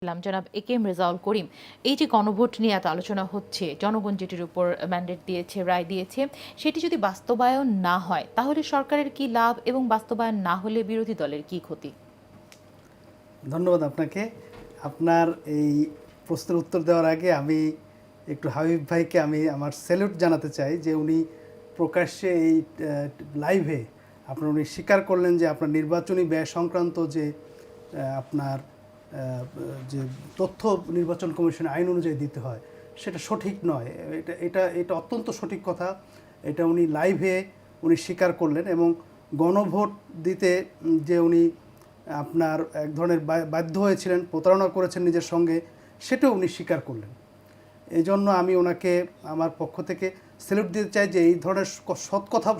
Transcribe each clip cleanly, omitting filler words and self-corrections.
জনাব একেএম রেজাউল করিম, এই যে গণভোট নিয়ে এত আলোচনা হচ্ছে, জনগণ যেটির উপর ম্যান্ডেট দিয়েছে, রায় দিয়েছে, সেটি যদি বাস্তবায়ন না হয় তাহলে সরকারের কি লাভ এবং বাস্তবায়ন না হলে বিরোধী দলের কি ক্ষতি? ধন্যবাদ আপনাকে। আপনার এই প্রশ্নের উত্তর দেওয়ার আগে আমি একটু হাবিব ভাইকে আমি আমার স্যালুট জানাতে চাই যে উনি প্রকাশ্যে এই লাইভে উনি স্বীকার করলেন যে আপনার নির্বাচনী ব্যয় সংক্রান্ত যে আপনার যে তথ্য নির্বাচন কমিশনের আইন অনুযায়ী দিতে হয় সেটা সঠিক নয়। এটা এটা এটা অত্যন্ত সঠিক কথা। এটা উনি লাইভে স্বীকার করলেন এবং গণভোট দিতে যে উনি আপনার এক ধরনের বাধ্য হয়েছিলেন, প্রতারণা করেছেন নিজের সঙ্গে, সেটাও উনি স্বীকার করলেন। এই জন্য আমি ওনাকে আমার পক্ষ থেকে স্যালুট দিতে চাই যে এই ধরনের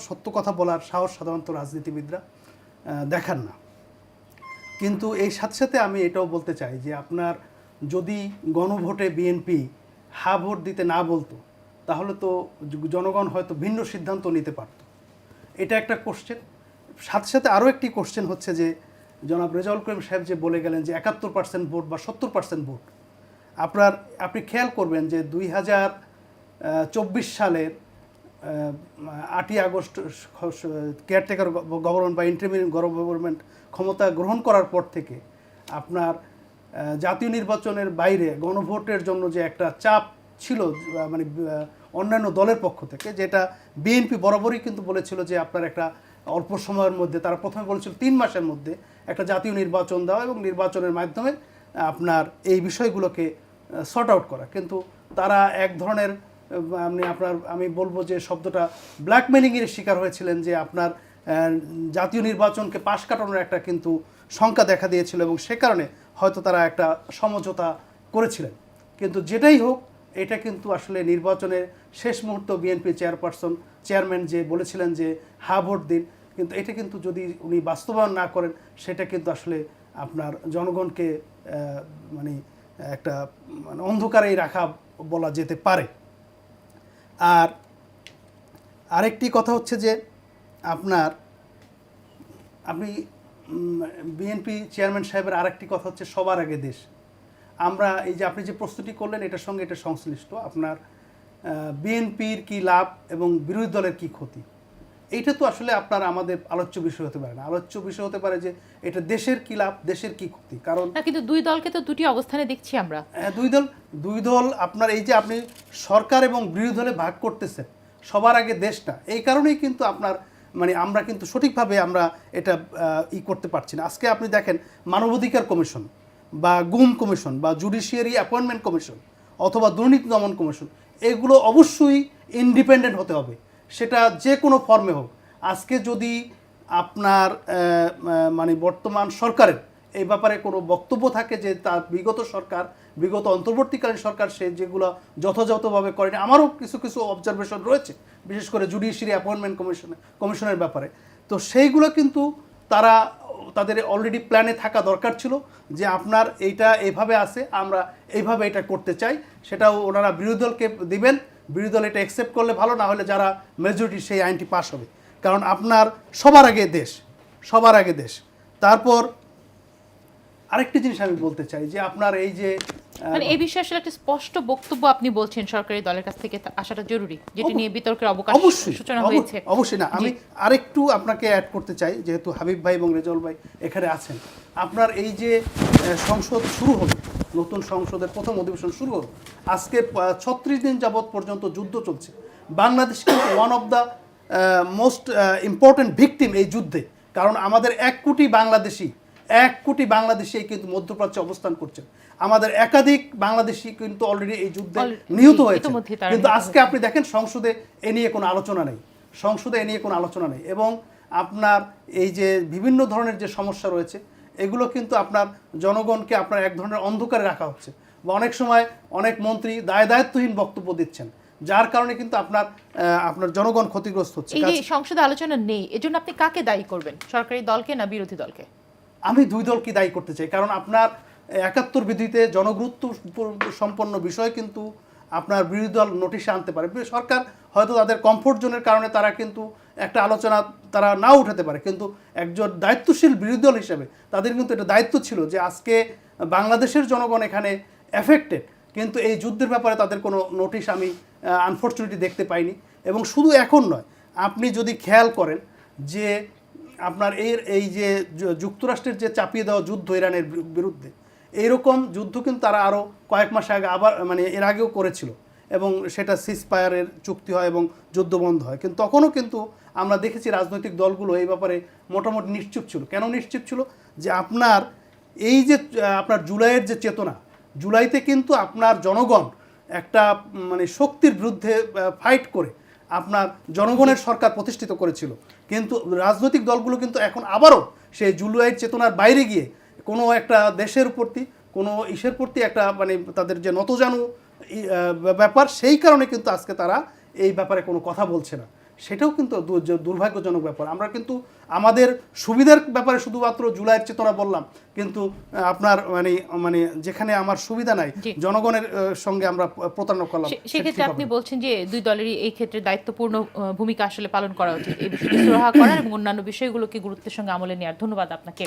সত্য কথা বলার সাহস সাধারণত রাজনীতিবিদরা দেখান না। কিন্তু এই সাথে সাথে আমি এটাও বলতে চাই যে আপনার যদি গণভোটে বিএনপি হা ভোট দিতে না বলতো তাহলে তো জনগণ হয়তো ভিন্ন সিদ্ধান্ত নিতে পারত। এটা একটা কোশ্চেন। সাথে সাথে আরও একটি কোশ্চেন হচ্ছে যে জনাব রেজাউল করিম সাহেব যে বলে গেলেন যে 71% ভোট বা 70% ভোট, আপনি খেয়াল করবেন যে 2024 সালের 8ই আগস্ট কেয়ারটেকার গভর্নমেন্ট বা ইন্টারিম গভর্নমেন্ট ক্ষমতা গ্রহণ করার পর থেকে আপনার জাতীয় নির্বাচনের বাইরে গণভোটের জন্য যে একটা চাপ ছিল মানে অন্যান্য দলের পক্ষ থেকে, যেটা বিএনপি বরাবরই কিন্তু বলেছিল যে আপনার একটা অল্প সময়ের মধ্যে, তারা প্রথমে বলেছিল 3 মাসের মধ্যে একটা জাতীয় নির্বাচন দেওয়া এবং নির্বাচনের মাধ্যমে আপনার এই বিষয়গুলোকে সর্ট আউট করা। কিন্তু তারা এক ধরনের আমি বলবো যে শব্দটা ব্ল্যাকমেলিংয়ের শিকার হয়েছিলেন, যে আপনার জাতীয় নির্বাচনকে পাশ কাটানোর একটা কিন্তু শঙ্কা দেখা দিয়েছিল এবং সে কারণে হয়তো তারা একটা সমঝোতা করেছিলেন। কিন্তু যেটাই হোক, এটা কিন্তু আসলে নির্বাচনের শেষ মুহূর্ত বিএনপি চেয়ারম্যান যে বলেছিলেন যে হা ভোট দিন, কিন্তু এটা কিন্তু যদি উনি বাস্তবায়ন না করেন সেটা কিন্তু আসলে আপনার জনগণকে মানে একটা অন্ধকারেই রাখা বলা যেতে পারে। আর আরেকটি কথা হচ্ছে যে আপনি বিএনপি চেয়ারম্যান সাহেবের আরেকটি কথা হচ্ছে সবার আগে দেশ। আমরা এই যে আপনি যে প্রস্তুতি করলেন এটার সঙ্গে এটা সংশ্লিষ্ট। আপনার বিএনপির কি লাভ এবং বিরোধী দলের কি ক্ষতি, এইটা তো আসলে আপনার আমাদের আলোচ্য বিষয় হতে পারে না। আলোচ্য বিষয় হতে পারে যে এটা দেশের কি লাভ, দেশের কি ক্ষতি। কারণ কিন্তু দুই দলকে তো দুটি অবস্থানে দেখছি আমরা। দুই দল আপনার এই যে আপনি সরকার এবং বিরোধী দলে ভাগ করতেছেন, সবার আগে দেশটা, এই কারণেই কিন্তু আপনার আমরা কিন্তু সঠিকভাবে আমরা এটা করতে পারছি না। আজকে আপনি দেখেন মানবাধিকার কমিশন বা গুম কমিশন বা জুডিশিয়ারি অ্যাপয়েন্টমেন্ট কমিশন অথবা দুর্নীতি দমন কমিশন, এগুলো অবশ্যই ইন্ডিপেন্ডেন্ট হতে হবে, সেটা যে কোনো ফর্মে হোক। আজকে যদি আপনার বর্তমান সরকারের এই ব্যাপারে কোনো বক্তব্য থাকে যে তার বিগত অন্তর্বর্তীকালীন সরকার সে যেগুলো যথাযথভাবে করেনি, আমারও কিছু কিছু অবজারভেশন রয়েছে, বিশেষ করে জুডিশিয়ারি অ্যাপয়েন্টমেন্ট কমিশনের ব্যাপারে, তো সেইগুলো কিন্তু তাদের অলরেডি প্ল্যানে থাকা দরকার ছিল যে আপনার এইটা এইভাবে আছে, আমরা এইভাবে এটা করতে চাই, সেটাও ওনারা বিরোধী দলকে দিবেন, বিরোধী দল এটা অ্যাকসেপ্ট করলে ভালো, না হলে যারা মেজরিটি সেই আইনটি পাস হবে। কারণ আপনার সবার আগে দেশ। তারপর আরেকটি জিনিস আমি বলতে চাই যে আপনার এই যে এই বিষয়ে আসলে একটা স্পষ্ট বক্তব্য আপনি বলছেন সরকারি দলের কাছ থেকে আসাটা জরুরি, যেটি নিয়ে বিতর্কের অবকাশ সূচনা হয়েছে। অবশ্যই না, আমি আরেকটু আপনাকে অ্যাড করতে চাই, যেহেতু হাবিব ভাই এবং রেজাউল ভাই এখানে আছেন। আপনার এই যে সংসদ শুরু হলো, নতুন সংসদের প্রথম অধিবেশন শুরু হলো, আজকে 36 দিন যাবৎ পর্যন্ত যুদ্ধ চলছে। বাংলাদেশ কিন্তু one of the most important victim এই যুদ্ধে। কারণ আমাদের 1 কোটি বাংলাদেশি কিন্তু মধ্যপ্রাচ্যে অবস্থান করছেন। আমাদের একাধিক বাংলাদেশি কিন্তু অলরেডি এই যুদ্ধে নিহত হয়েছে। কিন্তু আজকে আপনি দেখেন সংসদে এ নিয়ে কোনো আলোচনা নেই। এবং আপনার এই যে বিভিন্ন ধরনের যে সমস্যা রয়েছে, এগুলো কিন্তু আপনার জনগণকে আপনার এক ধরনের অন্ধকারে রাখা হচ্ছে, বা অনেক সময় অনেক মন্ত্রী দায়িত্বহীন বক্তব্য দিচ্ছেন, যার কারণে কিন্তু আপনার জনগণ ক্ষতিগ্রস্ত হচ্ছে। এই যে সংসদে আলোচনা নেই, এজন্য আপনি কাকে দায়ী করবেন, সরকারি দলকে না বিরোধী দলকে? আমি দুই দলকে দায়ী করতে চাই। কারণ আপনার 71 বিধিতে জনগুরুত্ব সম্পন্ন বিষয় কিন্তু আপনার বিরোধী দল নোটিশে আনতে পারে। সরকার হয়তো তাদের কমফোর্ট জোনের কারণে তারা কিন্তু একটা আলোচনা তারা নাও উঠাতে পারে, কিন্তু একজন দায়িত্বশীল বিরোধী দল হিসেবে তাদের কিন্তু এটা দায়িত্ব ছিল যে আজকে বাংলাদেশের জনগণ এখানে এফেক্টেড, কিন্তু এই যুদ্ধের ব্যাপারে তাদের কোনো নোটিশ আমি আনফর্চুনেটলি দেখতে পাইনি। এবং শুধু এখন নয়, আপনি যদি খেয়াল করেন যে আপনার এই যে যুক্তরাষ্ট্রের যে চাপিয়ে দেওয়া যুদ্ধ ইরানের বিরুদ্ধে, এইরকম যুদ্ধ কিন্তু তারা আরও কয়েক মাস আগে আবার মানে এর আগেও করেছিল, এবং সেটা সিজফায়ারের চুক্তি হয় এবং যুদ্ধ বন্ধ হয়। কিন্তু তখনও কিন্তু আমরা দেখেছি রাজনৈতিক দলগুলো এই ব্যাপারে মোটামুটি নিশ্চুপ ছিল। কেন নিশ্চুপ ছিল? যে আপনার এই যে আপনার জুলাইয়ের যে চেতনা, জুলাইতে কিন্তু আপনার জনগণ একটা মানে শক্তির বিরুদ্ধে ফাইট করে আপনার জনগণের সরকার প্রতিষ্ঠিত করেছিল। কিন্তু রাজনৈতিক দলগুলো কিন্তু এখন আবারও সেই জুলাইয়ের চেতনার বাইরে গিয়ে কোনো একটা দেশের প্রতি, কোনো ইসের প্রতি একটা মানে তাদের যে নতজানু ব্যাপার, সেই কারণে কিন্তু আজকে তারা এই ব্যাপারে কোনো কথা বলছে না। সেটাও কিন্তু দুর্ভাগ্যজনক ব্যাপার। আমরা কিন্তু আমাদের সুবিধার ব্যাপারে শুধুমাত্র জুলাইয়ের চেতনা বললাম, কিন্তু আপনার মানে মানে যেখানে আমার সুবিধা নাই, জনগণের সঙ্গে আমরা প্রতারণা করলাম। সেক্ষেত্রে আপনি বলছেন যে দুই দলেরই এই ক্ষেত্রে দায়িত্বপূর্ণ ভূমিকা আসলে পালন করা উচিত, এই বিষয়টি সুরাহা করার এবং অন্যান্য বিষয়গুলোকে গুরুত্বের সঙ্গে আমলে নেওয়ার। ধন্যবাদ আপনাকে।